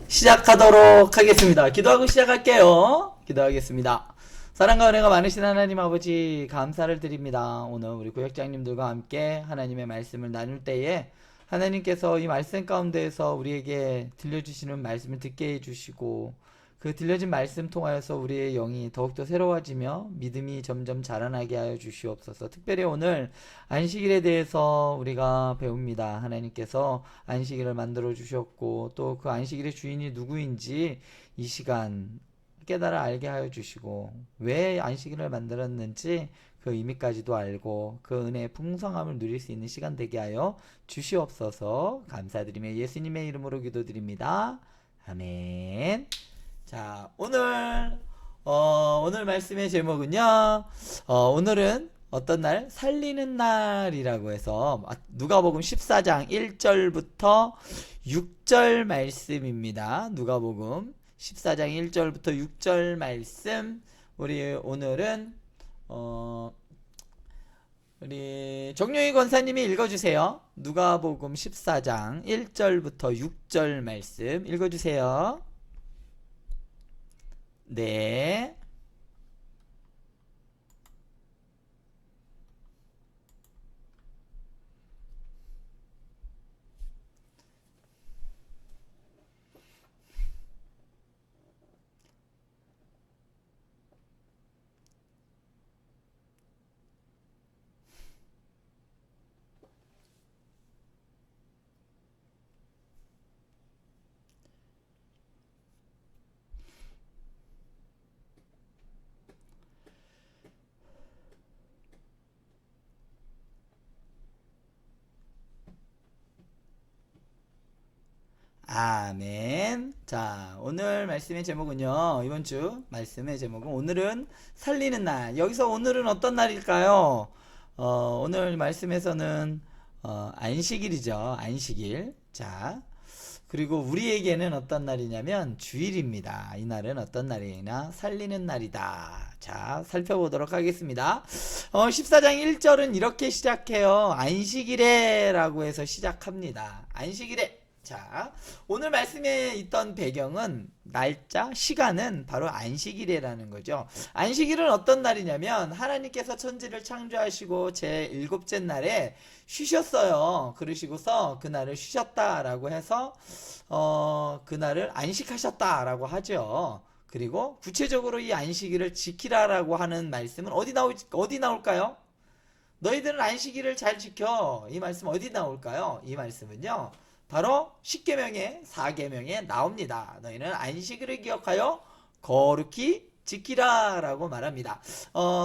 시작하도록 하겠습니다. 기도하고 시작할게요. 기도하겠습니다. 사랑과 은혜가 많으신 하나님 아버지 감사를 드립니다. 오늘 우리 구역장님들과 함께 하나님의 말씀을 나눌 때에 하나님께서 이 말씀 가운데에서 우리에게 들려주시는 말씀을 듣게 해주시고 그 들려진 말씀 통하여서 우리의 영이 더욱더 새로워지며 믿음이 점점 자라나게 하여 주시옵소서. 특별히 오늘 안식일에 대해서 우리가 배웁니다. 하나님께서 안식일을 만들어 주셨고 또 그 안식일의 주인이 누구인지 이 시간 깨달아 알게 하여 주시고 왜 안식일을 만들었는지 그 의미까지도 알고 그 은혜의 풍성함을 누릴 수 있는 시간 되게 하여 주시옵소서. 감사드리며 예수님의 이름으로 기도드립니다. 아멘. 자, 오늘 말씀의 제목은요, 오늘은 어떤 날? 살리는 날이라고 해서, 누가복음 14장 1절부터 6절 말씀입니다. 누가복음 14장 1절부터 6절 말씀, 오늘은, 우리 정용희 권사님이 읽어주세요. 누가복음 14장 1절부터 6절 말씀 읽어주세요. 네. 아멘. 자, 오늘 말씀의 제목은요, 이번 주 말씀의 제목은 오늘은 살리는 날. 여기서 오늘은 어떤 날일까요? 오늘 말씀에서는 안식일이죠. 안식일. 자, 그리고 우리에게는 어떤 날이냐면 주일입니다. 이 날은 어떤 날이냐? 살리는 날이다. 자, 살펴보도록 하겠습니다. 14장 1절은 이렇게 시작해요. 안식일에 라고 해서 시작합니다. 안식일에. 자, 오늘 말씀에 있던 배경은 날짜, 시간은 바로 안식일이라는 거죠. 안식일은 어떤 날이냐면 하나님께서 천지를 창조하시고 제 일곱째 날에 쉬셨어요. 그러시고서 그날을 쉬셨다라고 해서 그날을 안식하셨다라고 하죠. 그리고 구체적으로 이 안식일을 지키라라고 하는 말씀은 어디 나올까요? 너희들은 안식일을 잘 지켜. 이 말씀 어디 나올까요? 이 말씀은요. 바로 10계명의 4계명에 나옵니다. 너희는 안식일을 기억하여 거룩히 지키라 라고 말합니다.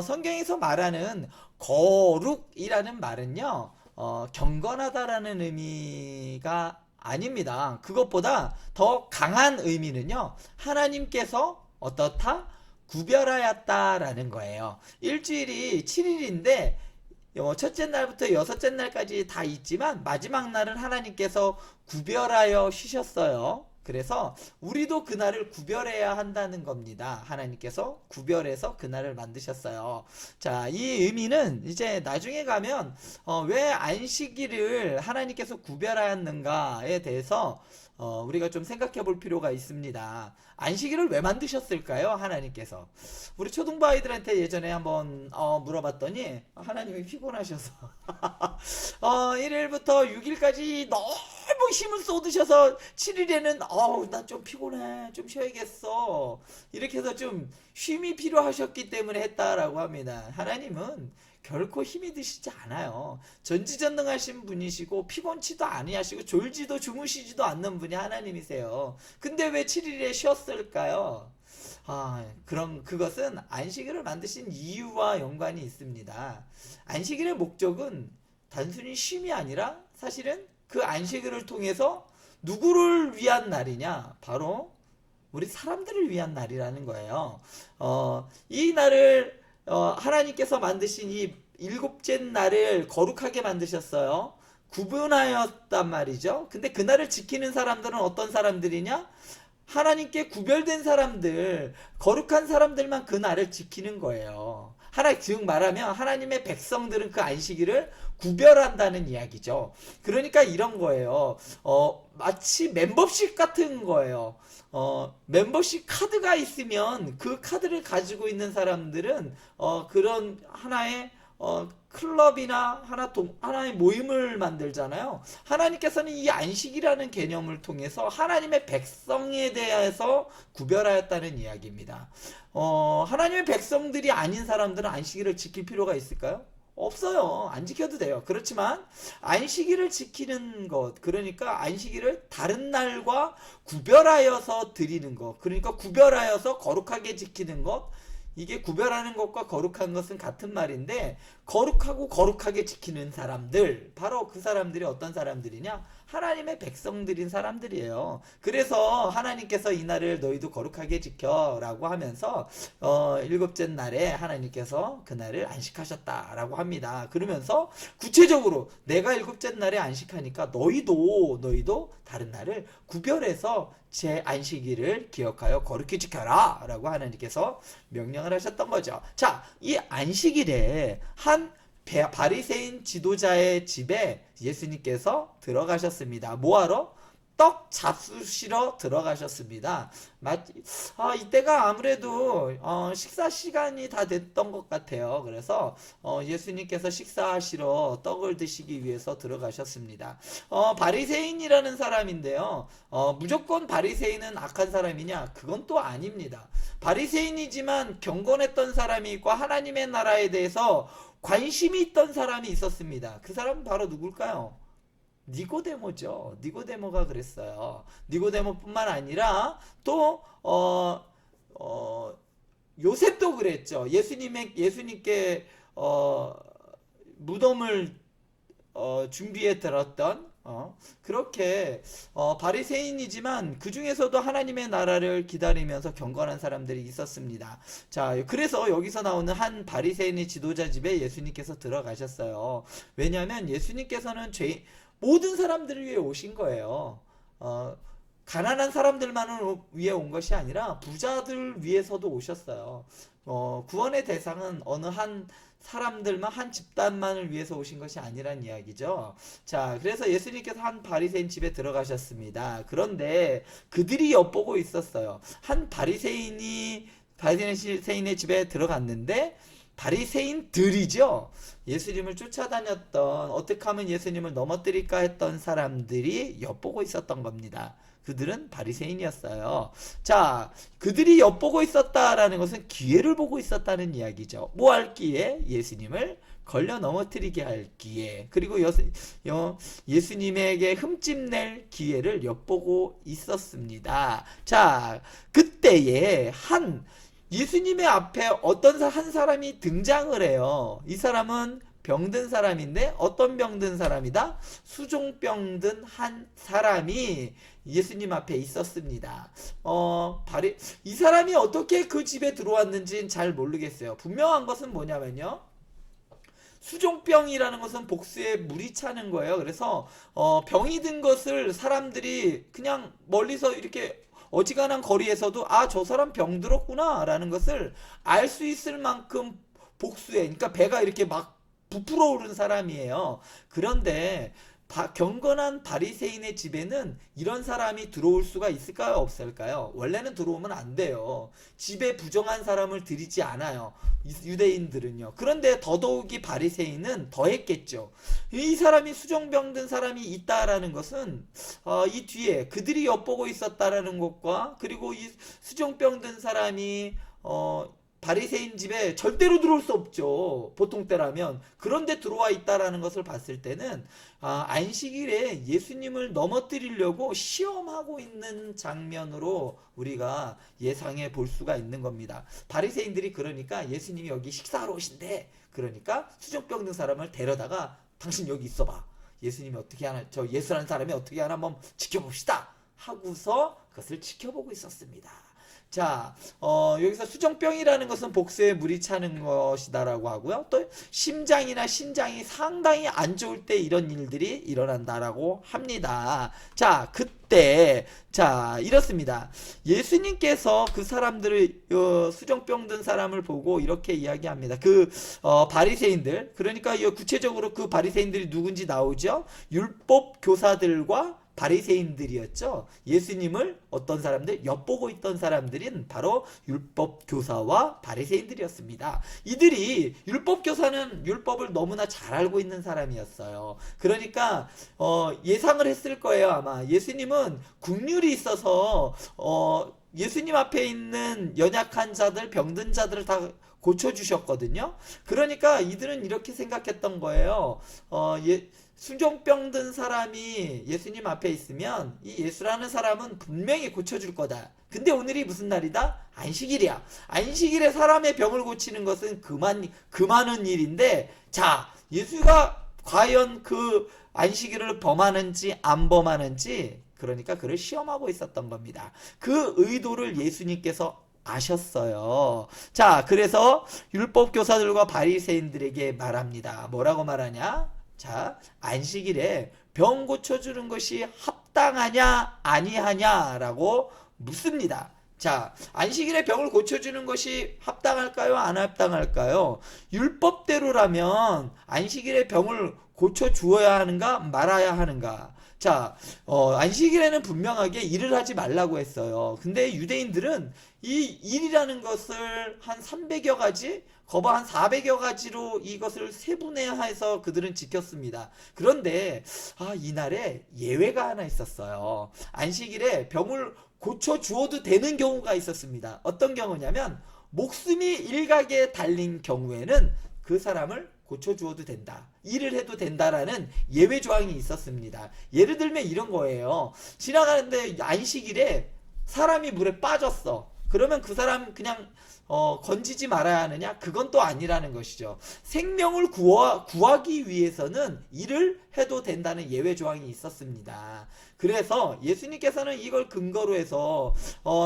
성경에서 말하는 거룩이라는 말은요, 경건하다라는 의미가 아닙니다. 그것보다 더 강한 의미는요, 하나님께서 어떻다? 구별하였다라는 거예요. 일주일이 7일인데 첫째 날부터 여섯째 날까지 다 있지만 마지막 날은 하나님께서 구별하여 쉬셨어요. 그래서 우리도 그날을 구별해야 한다는 겁니다. 하나님께서 구별해서 그날을 만드셨어요. 자, 이 의미는 이제 나중에 가면 왜 안식일을 하나님께서 구별하였는가에 대해서 우리가 좀 생각해 볼 필요가 있습니다. 안식일을 왜 만드셨을까요? 하나님께서. 우리 초등부 아이들한테 예전에 한번 물어봤더니 하나님이 피곤하셔서 1일부터 6일까지 너무 힘을 쏟으셔서 7일에는 나 좀 피곤해, 좀 쉬어야겠어, 이렇게 해서 좀 쉼이 필요하셨기 때문에 했다라고 합니다. 하나님은 결코 힘이 드시지 않아요. 전지전능하신 분이시고 피곤치도 아니하시고 졸지도 주무시지도 않는 분이 하나님이세요. 근데 왜 7일에 쉬었을까요? 그것은 안식일을 만드신 이유와 연관이 있습니다. 안식일의 목적은 단순히 쉼이 아니라 사실은 그 안식일을 통해서 누구를 위한 날이냐? 바로 우리 사람들을 위한 날이라는 거예요. 이 날을 하나님께서 만드신 이 일곱째 날을 거룩하게 만드셨어요. 구분하였단 말이죠. 근데 그날을 지키는 사람들은 어떤 사람들이냐? 하나님께 구별된 사람들, 거룩한 사람들만 그 날을 지키는 거예요. 즉 말하면 하나님의 백성들은 그 안식일을 구별한다는 이야기죠. 그러니까 이런 거예요. 마치 멤버십 같은 거예요. 멤버십 카드가 있으면 그 카드를 가지고 있는 사람들은 그런 하나의 클럽이나 하나의 모임을 만들잖아요. 하나님께서는 이 안식이라는 개념을 통해서 하나님의 백성에 대해서 구별하였다는 이야기입니다. 하나님의 백성들이 아닌 사람들은 안식일을 지킬 필요가 있을까요? 없어요. 안 지켜도 돼요. 그렇지만 안식일을 지키는 것, 그러니까 안식일을 다른 날과 구별하여서 드리는 것, 그러니까 구별하여서 거룩하게 지키는 것, 이게 구별하는 것과 거룩한 것은 같은 말인데, 거룩하고 거룩하게 지키는 사람들, 바로 그 사람들이 어떤 사람들이냐? 하나님의 백성들인 사람들이에요. 그래서 하나님께서 이 날을 너희도 거룩하게 지켜라고 하면서 일곱째 날에 하나님께서 그 날을 안식하셨다라고 합니다. 그러면서 구체적으로 내가 일곱째 날에 안식하니까 너희도 다른 날을 구별해서 제 안식일을 기억하여 거룩히 지켜라 라고 하나님께서 명령을 하셨던 거죠. 자, 이 안식일에 한 바리새인 지도자의 집에 예수님께서 들어가셨습니다. 뭐하러? 떡 잡수시러 들어가셨습니다. 이때가 아무래도 식사 시간이 다 됐던 것 같아요. 그래서 예수님께서 식사하시러 떡을 드시기 위해서 들어가셨습니다. 바리새인이라는 사람인데요. 무조건 바리새인은 악한 사람이냐? 그건 또 아닙니다. 바리새인이지만 경건했던 사람이 있고 하나님의 나라에 대해서 관심이 있던 사람이 있었습니다. 그 사람은 바로 누굴까요? 니고데모죠. 니고데모가 그랬어요. 니고데모뿐만 아니라 또 요셉도 그랬죠. 예수님께 무덤을 준비해 들었던 그렇게 바리새인이지만 그 중에서도 하나님의 나라를 기다리면서 경건한 사람들이 있었습니다. 자, 그래서 여기서 나오는 한 바리새인의 지도자 집에 예수님께서 들어가셨어요. 왜냐하면 예수님께서는 모든 사람들을 위해 오신 거예요. 가난한 사람들만을 위해 온 것이 아니라 부자들 위해서도 오셨어요. 구원의 대상은 어느 한 사람들만, 한 집단만을 위해서 오신 것이 아니란 이야기죠. 자, 그래서 예수님께서 한 바리새인 집에 들어가셨습니다. 그런데 그들이 엿보고 있었어요. 한 바리새인의 집에 들어갔는데 바리새인들이죠. 예수님을 쫓아다녔던, 어떻게 하면 예수님을 넘어뜨릴까 했던 사람들이 엿보고 있었던 겁니다. 그들은 바리새인이었어요. 자, 그들이 엿보고 있었다라는 것은 기회를 보고 있었다는 이야기죠. 뭐 할 기회? 예수님을 걸려 넘어뜨리게 할 기회. 그리고 예수님에게 흠집낼 기회를 엿보고 있었습니다. 자, 그때에 예수님의 앞에 어떤 한 사람이 등장을 해요. 이 사람은 병든 사람인데 어떤 병든 사람이다? 수종병든 한 사람이 예수님 앞에 있었습니다. 이 사람이 어떻게 그 집에 들어왔는지는 잘 모르겠어요. 분명한 것은 뭐냐면요. 수종병이라는 것은 복수에 물이 차는 거예요. 그래서 병이 든 것을 사람들이 그냥 멀리서 이렇게 어지간한 거리에서도 저 사람 병 들었구나 라는 것을 알 수 있을 만큼 복수에, 그러니까 배가 이렇게 막 부풀어 오른 사람이에요. 그런데 경건한 바리새인의 집에는 이런 사람이 들어올 수가 있을까요? 없을까요? 원래는 들어오면 안 돼요. 집에 부정한 사람을 들이지 않아요. 유대인들은요. 그런데 더더욱이 바리새인은 더했겠죠. 이 사람이 수종병든 사람이 있다라는 것은 이 뒤에 그들이 엿보고 있었다라는 것과, 그리고 이 수종병든 사람이 바리새인 집에 절대로 들어올 수 없죠. 보통 때라면. 그런데 들어와 있다라는 것을 봤을 때는 안식일에 예수님을 넘어뜨리려고 시험하고 있는 장면으로 우리가 예상해 볼 수가 있는 겁니다. 바리새인들이 그러니까 예수님이 여기 식사하러 오신대. 그러니까 수족병 든 사람을 데려다가 당신 여기 있어봐. 예수님이 어떻게 하나, 저 예수라는 사람이 어떻게 하나 한번 지켜봅시다. 하고서 그것을 지켜보고 있었습니다. 자, 여기서 수정병이라는 것은 복수에 물이 차는 것이다라고 하고요. 또 심장이나 신장이 상당히 안 좋을 때 이런 일들이 일어난다라고 합니다. 자, 그때 자, 이렇습니다. 예수님께서 그 사람들을 수정병 든 사람을 보고 이렇게 이야기합니다. 그 바리새인들, 그러니까 구체적으로 그 바리새인들이 누군지 나오죠. 율법 교사들과 바리새인들이었죠. 예수님을 어떤 사람들, 엿보고 있던 사람들인 바로 율법 교사와 바리새인들이었습니다. 이들이 율법 교사는 율법을 너무나 잘 알고 있는 사람이었어요. 그러니까 예상을 했을 거예요. 아마 예수님은 국률이 있어서 예수님 앞에 있는 연약한 자들, 병든 자들을 다 고쳐주셨거든요. 그러니까 이들은 이렇게 생각했던 거예요. 수종병 든 사람이 예수님 앞에 있으면 이 예수라는 사람은 분명히 고쳐줄 거다. 근데 오늘이 무슨 날이다? 안식일이야. 안식일에 사람의 병을 고치는 것은 그만한 일인데, 자, 예수가 과연 그 안식일을 범하는지 안 범하는지, 그러니까 그를 시험하고 있었던 겁니다. 그 의도를 예수님께서 아셨어요. 자, 그래서 율법 교사들과 바리새인들에게 말합니다. 뭐라고 말하냐? 자, 안식일에 병 고쳐주는 것이 합당하냐 아니하냐라고 묻습니다. 자, 안식일에 병을 고쳐주는 것이 합당할까요? 안 합당할까요? 율법대로라면 안식일에 병을 고쳐주어야 하는가 말아야 하는가? 자, 안식일에는 분명하게 일을 하지 말라고 했어요. 근데 유대인들은 이 일이라는 것을 한 300여 가지, 거봐 한 400여 가지로 이것을 세분화해서 그들은 지켰습니다. 그런데 이날에 예외가 하나 있었어요. 안식일에 병을 고쳐 주어도 되는 경우가 있었습니다. 어떤 경우냐면 목숨이 일각에 달린 경우에는 그 사람을 고쳐주어도 된다. 일을 해도 된다라는 예외 조항이 있었습니다. 예를 들면 이런 거예요. 지나가는데 안식일에 사람이 물에 빠졌어. 그러면 그 사람 그냥 건지지 말아야 하느냐? 그건 또 아니라는 것이죠. 생명을 구하기 위해서는 일을 해도 된다는 예외 조항이 있었습니다. 그래서 예수님께서는 이걸 근거로 해서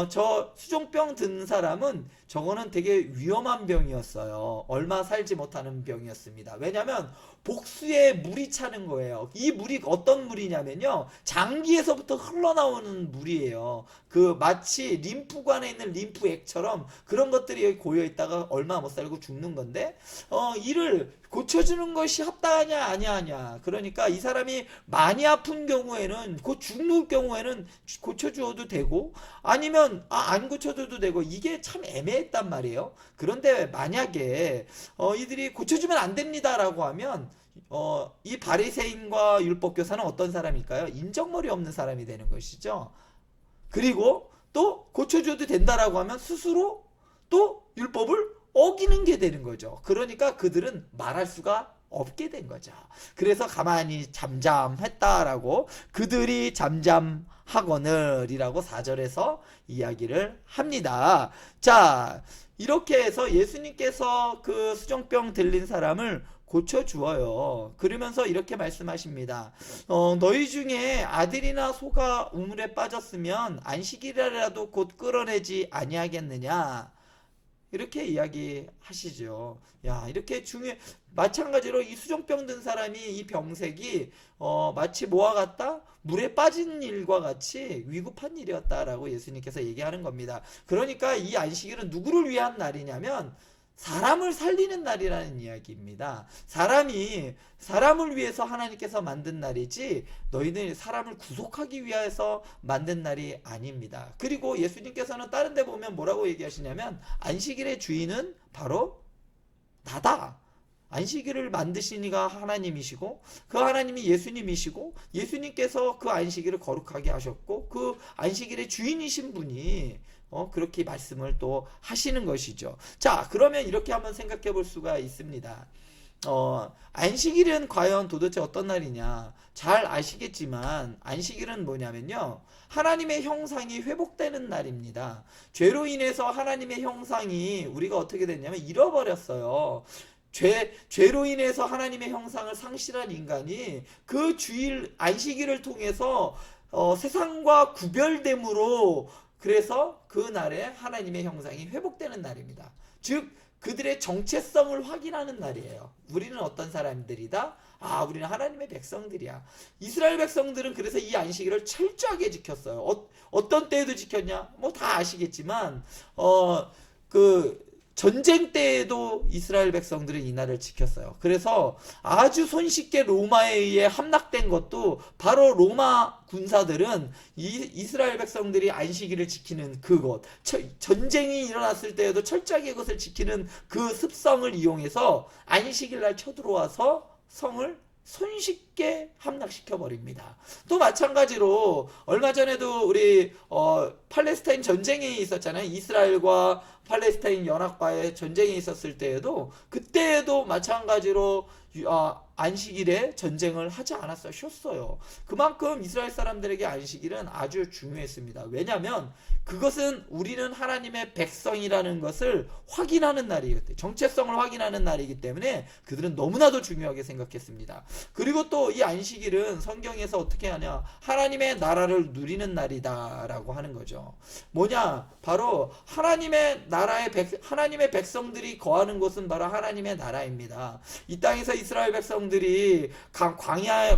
저 수종병 든 사람은 저거는 되게 위험한 병이었어요. 얼마 살지 못하는 병이었습니다. 왜냐하면 복수에 물이 차는 거예요. 이 물이 어떤 물이냐면요, 장기에서부터 흘러나오는 물이에요. 그 마치 림프관에 있는 림프액처럼 그런 것들이 여기 고여 있다가 얼마 못 살고 죽는 건데, 이를 고쳐주는 것이 합당하냐 아니하냐. 그러니까 이 사람이 많이 아픈 경우에는, 곧 죽는 경우에는 고쳐주어도 되고, 아니면 안 고쳐줘도 되고, 이게 참 애매했단 말이에요. 그런데 만약에 이들이 고쳐주면 안 됩니다라고 하면 이 바리새인과 율법교사는 어떤 사람일까요? 인정머리 없는 사람이 되는 것이죠. 그리고 또 고쳐줘도 된다라고 하면 스스로 또 율법을 어기는 게 되는 거죠. 그러니까 그들은 말할 수가 없게 된 거죠. 그래서 가만히 잠잠했다라고, 그들이 잠잠하거늘이라고 4절에서 이야기를 합니다. 자, 이렇게 해서 예수님께서 그 수정병 들린 사람을 고쳐주어요. 그러면서 이렇게 말씀하십니다. 너희 중에 아들이나 소가 우물에 빠졌으면 안식일이라도 곧 끌어내지 아니하겠느냐? 이렇게 이야기하시죠. 야, 이렇게 마찬가지로 이 수종병 든 사람이, 이 병색이 마치 뭐와 같다? 물에 빠진 일과 같이 위급한 일이었다라고 예수님께서 얘기하는 겁니다. 그러니까 이 안식일은 누구를 위한 날이냐면 사람을 살리는 날이라는 이야기입니다. 사람을 위해서 하나님께서 만든 날이지 너희는 사람을 구속하기 위해서 만든 날이 아닙니다. 그리고 예수님께서는 다른 데 보면 뭐라고 얘기하시냐면 안식일의 주인은 바로 나다. 안식일을 만드신 이가 하나님이시고 그 하나님이 예수님이시고 예수님께서 그 안식일을 거룩하게 하셨고 그 안식일의 주인이신 분이 그렇게 말씀을 또 하시는 것이죠. 자, 그러면 이렇게 한번 생각해 볼 수가 있습니다. 안식일은 과연 도대체 어떤 날이냐? 잘 아시겠지만 안식일은 뭐냐면요, 하나님의 형상이 회복되는 날입니다. 죄로 인해서 하나님의 형상이 우리가 어떻게 됐냐면 잃어버렸어요. 죄로 인해서 하나님의 형상을 상실한 인간이 그 주일 안식일을 통해서 세상과 구별됨으로 그래서 그 날에 하나님의 형상이 회복되는 날입니다. 즉 그들의 정체성을 확인하는 날이에요. 우리는 어떤 사람들이다? 아, 우리는 하나님의 백성들이야. 이스라엘 백성들은 그래서 이 안식일을 철저하게 지켰어요. 어떤 때에도 지켰냐? 뭐 다 아시겠지만 그 전쟁 때에도 이스라엘 백성들은 이 날을 지켰어요. 그래서 아주 손쉽게 로마에 의해 함락된 것도 바로 로마 군사들은 이스라엘 백성들이 안식일을 지키는 그곳, 전쟁이 일어났을 때에도 철저하게 그것을 지키는 그 습성을 이용해서 안식일 날 쳐들어와서 성을 손쉽게 함락시켜 버립니다. 또 마찬가지로 얼마 전에도 우리 팔레스타인 전쟁이 있었잖아요. 이스라엘과 팔레스타인 연합과의 전쟁이 있었을 때에도 그때에도 마찬가지로 안식일에 전쟁을 하지 않았어요. 쉬었어요. 그만큼 이스라엘 사람들에게 안식일은 아주 중요했습니다. 왜냐하면 그것은 우리는 하나님의 백성이라는 것을 확인하는 날이에요. 정체성을 확인하는 날이기 때문에 그들은 너무나도 중요하게 생각했습니다. 그리고 또 이 안식일은 성경에서 어떻게 하냐, 하나님의 나라를 누리는 날이다 라고 하는 거죠. 뭐냐, 바로 하나님의 나라의 하나님의 백성들이 거하는 곳은 바로 하나님의 나라입니다. 이 땅에서 이스라엘 백성들이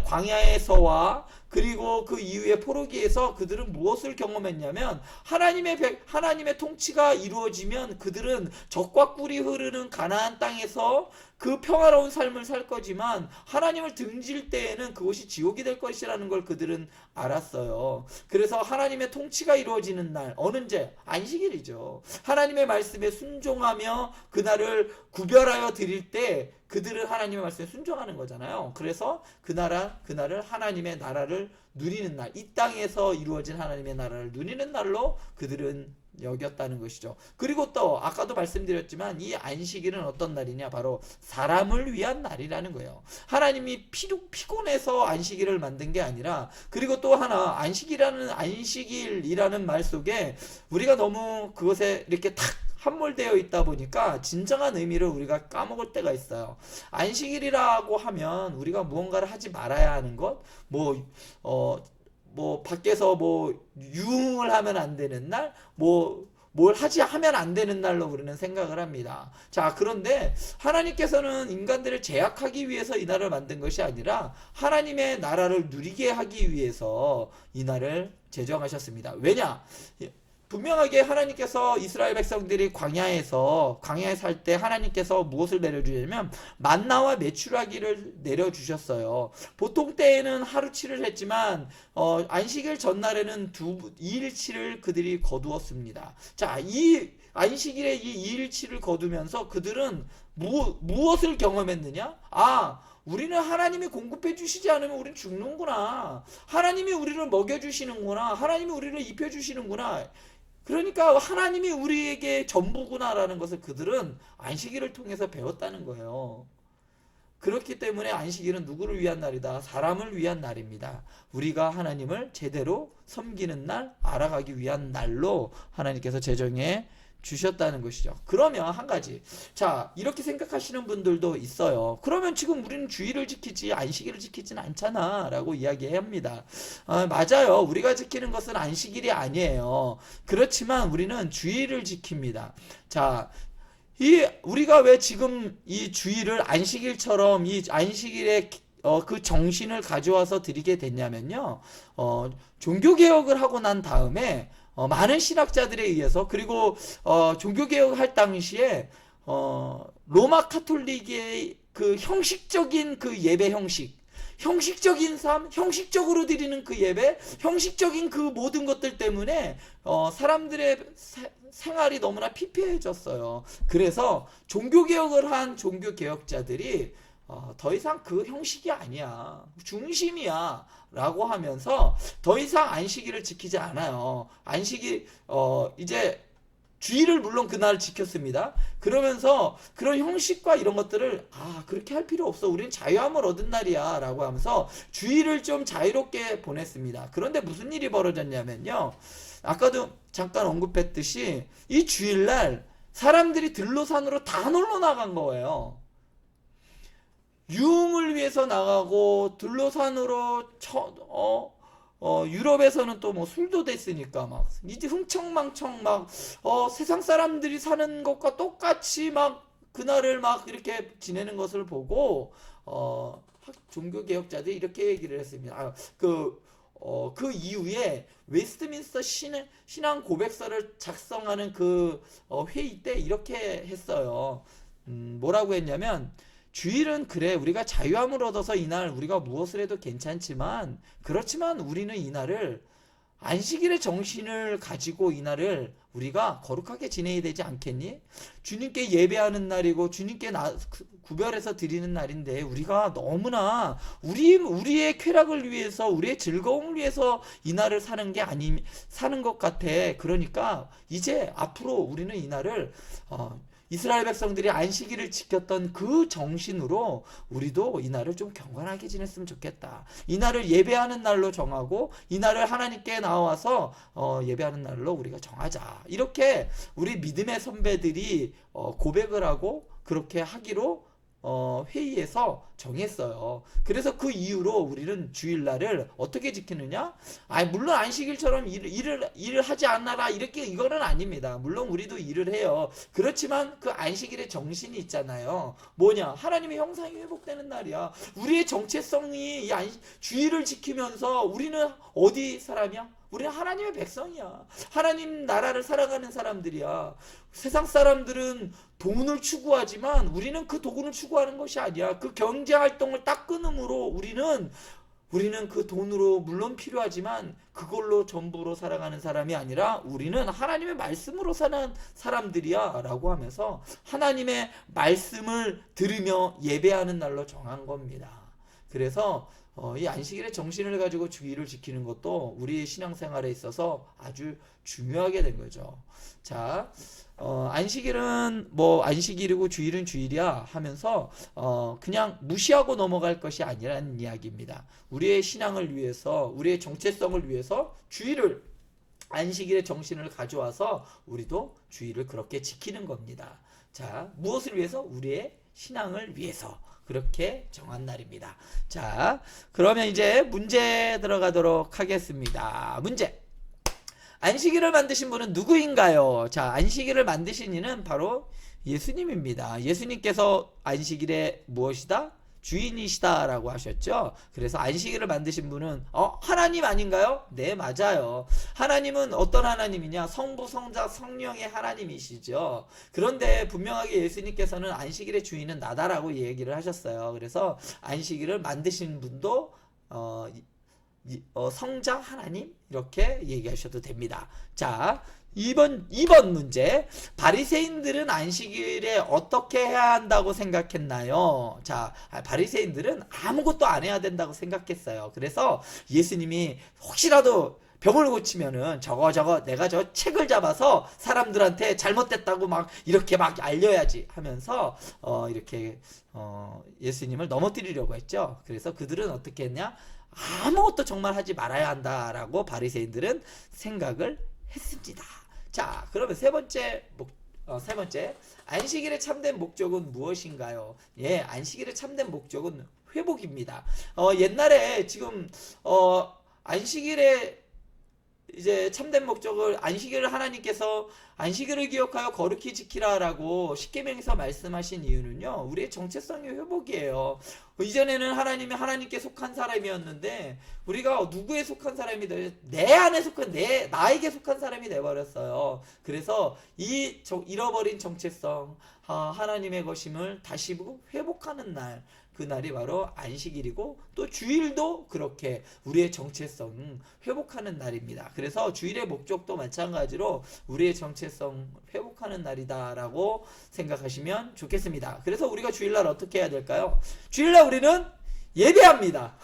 광야에서와 그리고 그 이후에 포로기에서 그들은 무엇을 경험했냐면 하나님의 통치가 이루어지면 그들은 적과 꿀이 흐르는 가나안 땅에서 그 평화로운 삶을 살 거지만 하나님을 등질 때에는 그것이 지옥이 될 것이라는 걸 그들은 알았어요. 그래서 하나님의 통치가 이루어지는 날, 언제? 안식일이죠. 하나님의 말씀에 순종하며 그날을 구별하여 드릴 때 그들은 하나님의 말씀에 순종하는 거잖아요. 그래서 그날을 하나님의 나라를 누리는 날, 이 땅에서 이루어진 하나님의 나라를 누리는 날로 그들은 여겼다는 것이죠. 그리고 또 아까도 말씀드렸지만 이 안식일은 어떤 날이냐, 바로 사람을 위한 날이라는 거예요. 하나님이 피곤해서 안식일을 만든 게 아니라, 그리고 또 하나, 안식일이라는 말 속에 우리가 너무 그것에 이렇게 탁 함몰되어 있다 보니까 진정한 의미를 우리가 까먹을 때가 있어요. 안식일이라고 하면 우리가 무언가를 하지 말아야 하는 것, 밖에서 유흥을 하면 안 되는 날, 뭘 하면 안 되는 날로 우리는 생각을 합니다. 자, 그런데 하나님께서는 인간들을 제약하기 위해서 이 날을 만든 것이 아니라 하나님의 나라를 누리게 하기 위해서 이 날을 제정하셨습니다. 왜냐? 분명하게 하나님께서 이스라엘 백성들이 광야에 살 때 하나님께서 무엇을 내려주냐면 만나와 메추라기를 내려주셨어요. 보통 때에는 하루치를 했지만 안식일 전날에는 2일치를 그들이 거두었습니다. 자, 이 안식일에 이 2일치를 거두면서 그들은 무엇을 경험했느냐? 우리는 하나님이 공급해 주시지 않으면 우리는 죽는구나. 하나님이 우리를 먹여주시는구나. 하나님이 우리를 입혀주시는구나. 그러니까 하나님이 우리에게 전부구나라는 것을 그들은 안식일을 통해서 배웠다는 거예요. 그렇기 때문에 안식일은 누구를 위한 날이다? 사람을 위한 날입니다. 우리가 하나님을 제대로 섬기는 날, 알아가기 위한 날로 하나님께서 제정해 주셨다는 것이죠. 그러면 한 가지, 자, 이렇게 생각하시는 분들도 있어요. 그러면 지금 우리는 주일을 지키지 안식일을 지키지는 않잖아 라고 이야기합니다. 맞아요. 우리가 지키는 것은 안식일이 아니에요. 그렇지만 우리는 주일을 지킵니다. 자, 우리가 왜 지금 이 주일을 안식일처럼 이 안식일의 그 정신을 가져와서 드리게 됐냐면요, 종교개혁을 하고 난 다음에 많은 신학자들에 의해서, 그리고 종교개혁을 할 당시에 로마 카톨릭의 그 형식적인 그 예배 형식적인 삶, 형식적으로 드리는 그 예배, 형식적인 그 모든 것들 때문에 사람들의 생활이 너무나 피폐해졌어요. 그래서 종교개혁을 한 종교개혁자들이 더 이상 그 형식이 아니야, 중심이야 라고 하면서 더 이상 안식일을 지키지 않아요. 이제 주일을 물론 그날 지켰습니다. 그러면서 그런 형식과 이런 것들을 그렇게 할 필요 없어, 우리는 자유함을 얻은 날이야 라고 하면서 주일을 좀 자유롭게 보냈습니다. 그런데 무슨 일이 벌어졌냐면요, 아까도 잠깐 언급했듯이 이 주일날 사람들이 들로산으로 다 놀러 나간 거예요. 유흥을 위해서 나가고 들로산으로 유럽에서는 또 뭐 술도 됐으니까 막 이제 흥청망청 막 세상 사람들이 사는 것과 똑같이 막 그날을 막 이렇게 지내는 것을 보고 종교 개혁자들이 이렇게 얘기를 했습니다. 그 이후에 웨스트민스터 신앙 고백서를 작성하는 그 회의 때 이렇게 했어요. 뭐라고 했냐면, 주일은 그래 우리가 자유함을 얻어서 이날 우리가 무엇을 해도 괜찮지만, 그렇지만 우리는 이날을 안식일의 정신을 가지고 이날을 우리가 거룩하게 지내야 되지 않겠니? 주님께 예배하는 날이고 주님께 구별해서 드리는 날인데, 우리가 너무나 우리의 쾌락을 위해서, 우리의 즐거움을 위해서 이날을 사는 것 같아. 그러니까 이제 앞으로 우리는 이날을 이스라엘 백성들이 안식일을 지켰던 그 정신으로 우리도 이날을 좀 경건하게 지냈으면 좋겠다. 이날을 예배하는 날로 정하고 이날을 하나님께 나와서 예배하는 날로 우리가 정하자. 이렇게 우리 믿음의 선배들이 고백을 하고 그렇게 하기로 회의에서 정했어요. 그래서 그 이후로 우리는 주일날을 어떻게 지키느냐? 물론 안식일처럼 일을 하지 않나라 이렇게 이거는 아닙니다. 물론 우리도 일을 해요. 그렇지만 그 안식일의 정신이 있잖아요. 뭐냐? 하나님의 형상이 회복되는 날이야. 우리의 정체성이 주일을 지키면서 우리는 어디 사람이야? 우리는 하나님의 백성이야. 하나님 나라를 살아가는 사람들이야. 세상 사람들은 돈을 추구하지만 우리는 그 돈을 추구하는 것이 아니야. 그 경제 활동을 딱 끊음으로 우리는 그 돈으로 물론 필요하지만 그걸로 전부로 살아가는 사람이 아니라 우리는 하나님의 말씀으로 사는 사람들이야 라고 하면서 하나님의 말씀을 들으며 예배하는 날로 정한 겁니다. 그래서 이 안식일의 정신을 가지고 주일을 지키는 것도 우리의 신앙생활에 있어서 아주 중요하게 된 거죠. 자, 안식일은 뭐 안식일이고 주일은 주일이야 하면서 그냥 무시하고 넘어갈 것이 아니라는 이야기입니다. 우리의 신앙을 위해서, 우리의 정체성을 위해서 주일을, 안식일의 정신을 가져와서 우리도 주일을 그렇게 지키는 겁니다. 자, 무엇을 위해서? 우리의 신앙을 위해서 그렇게 정한 날입니다. 자, 그러면 이제 문제 들어가도록 하겠습니다. 문제. 안식일을 만드신 분은 누구인가요? 자, 안식일을 만드신 이는 바로 예수님입니다. 예수님께서 안식일의 무엇이다? 주인이시다 라고 하셨죠. 그래서 안식일을 만드신 분은 하나님 아닌가요? 네, 맞아요. 하나님은 어떤 하나님이냐? 성부, 성자, 성령의 하나님이시죠. 그런데 분명하게 예수님께서는 안식일의 주인은 나다라고 얘기를 하셨어요. 그래서 안식일을 만드신 분도 성자 하나님 이렇게 얘기하셔도 됩니다. 자, 2번 문제. 바리새인들은 안식일에 어떻게 해야 한다고 생각했나요? 자, 바리새인들은 아무것도 안 해야 된다고 생각했어요. 그래서 예수님이 혹시라도 병을 고치면은 내가 저 책을 잡아서 사람들한테 잘못됐다고 막 이렇게 막 알려야지 하면서 이렇게 예수님을 넘어뜨리려고 했죠. 그래서 그들은 어떻게 했냐? 아무것도 정말 하지 말아야 한다라고 바리새인들은 생각을 했습니다. 자, 그러면 세 번째 안식일의 참된 목적은 무엇인가요? 예, 안식일의 참된 목적은 회복입니다. 옛날에 지금 안식일에 이제 참된 목적을, 안식일을 하나님께서 안식일을 기억하여 거룩히 지키라라고 십계명에서 말씀하신 이유는요, 우리의 정체성의 회복이에요. 이전에는 하나님께 속한 사람이었는데 우리가 누구에 속한 사람이 나에게 속한 사람이 되어버렸어요. 그래서 이 잃어버린 정체성, 하나님의 것임을 다시 회복하는 날, 그날이 바로 안식일이고, 또 주일도 그렇게 우리의 정체성 회복하는 날입니다. 그래서 주일의 목적도 마찬가지로 우리의 정체성 회복하는 날이다라고 생각하시면 좋겠습니다. 그래서 우리가 주일날 어떻게 해야 될까요? 주일날 우리는 예배합니다.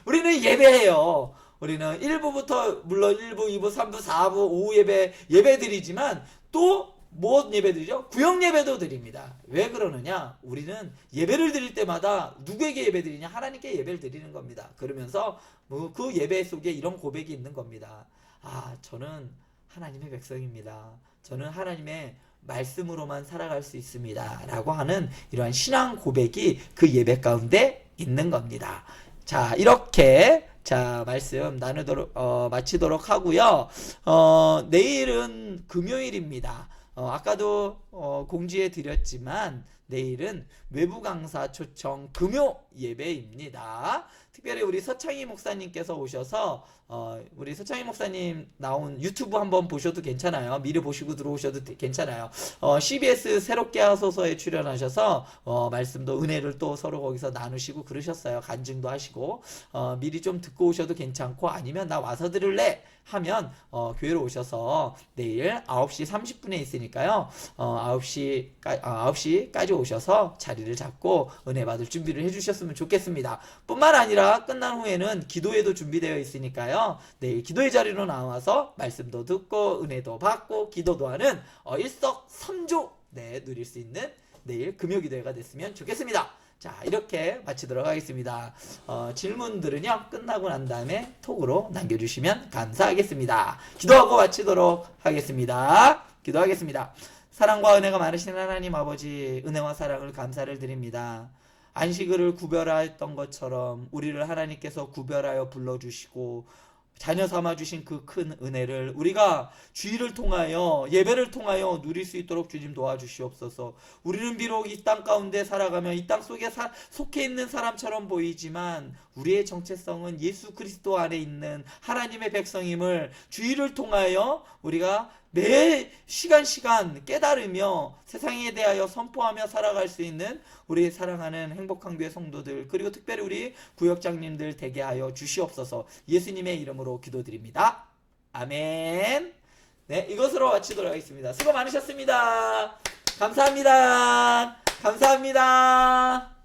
우리는 예배해요. 우리는 1부부터 물론 1부, 2부, 3부, 4부, 오후 예배 드리지만 또 무엇 예배드리죠? 구역 예배도 드립니다. 왜 그러느냐? 우리는 예배를 드릴 때마다 누구에게 예배 드리냐? 하나님께 예배를 드리는 겁니다. 그러면서 그 예배 속에 이런 고백이 있는 겁니다. 저는 하나님의 백성입니다. 저는 하나님의 말씀으로만 살아갈 수 있습니다. 라고 하는 이러한 신앙 고백이 그 예배 가운데 있는 겁니다. 자, 이렇게 자, 말씀 나누도록 마치도록 하고요. 내일은 금요일입니다. 아까도 공지해 드렸지만 내일은 외부 강사 초청 금요 예배입니다. 특별히 우리 서창희 목사님께서 오셔서 우리 서창희 목사님 나온 유튜브 한번 보셔도 괜찮아요. 미리 보시고 들어오셔도 괜찮아요. CBS 새롭게 하소서에 출연하셔서 말씀도 은혜를 또 서로 거기서 나누시고 그러셨어요. 간증도 하시고 미리 좀 듣고 오셔도 괜찮고 아니면 나 와서 들을래 하면 교회로 오셔서 내일 9시 30분에 있으니까요. 9시까지 오셔서 자리를 잡고 은혜 받을 준비를 해주셨으면 좋겠습니다. 뿐만 아니라 끝난 후에는 기도회도 준비되어 있으니까요. 내일 기도회 자리로 나와서 말씀도 듣고 은혜도 받고 기도도 하는 일석삼조 누릴 수 있는 내일 금요 기도회가 됐으면 좋겠습니다. 자, 이렇게 마치도록 하겠습니다. 질문들은요, 끝나고 난 다음에 톡으로 남겨주시면 감사하겠습니다. 기도하고 마치도록 하겠습니다. 기도하겠습니다. 사랑과 은혜가 많으신 하나님 아버지, 은혜와 사랑을 감사를 드립니다. 안식일을 구별하였던 것처럼 우리를 하나님께서 구별하여 불러주시고 자녀 삼아주신 그 큰 은혜를 우리가 주의를 통하여 예배를 통하여 누릴 수 있도록 주님 도와주시옵소서. 우리는 비록 이 땅 가운데 살아가며 이 땅 속에 속해 있는 사람처럼 보이지만 우리의 정체성은 예수 그리스도 안에 있는 하나님의 백성임을 주의를 통하여 우리가 매 시간 깨달으며 세상에 대하여 선포하며 살아갈 수 있는 우리 사랑하는 행복한 교회 성도들 그리고 특별히 우리 구역장님들 되게 하여 주시옵소서. 예수님의 이름으로 기도드립니다. 아멘. 네, 이것으로 마치도록 하겠습니다. 수고 많으셨습니다. 감사합니다. 감사합니다.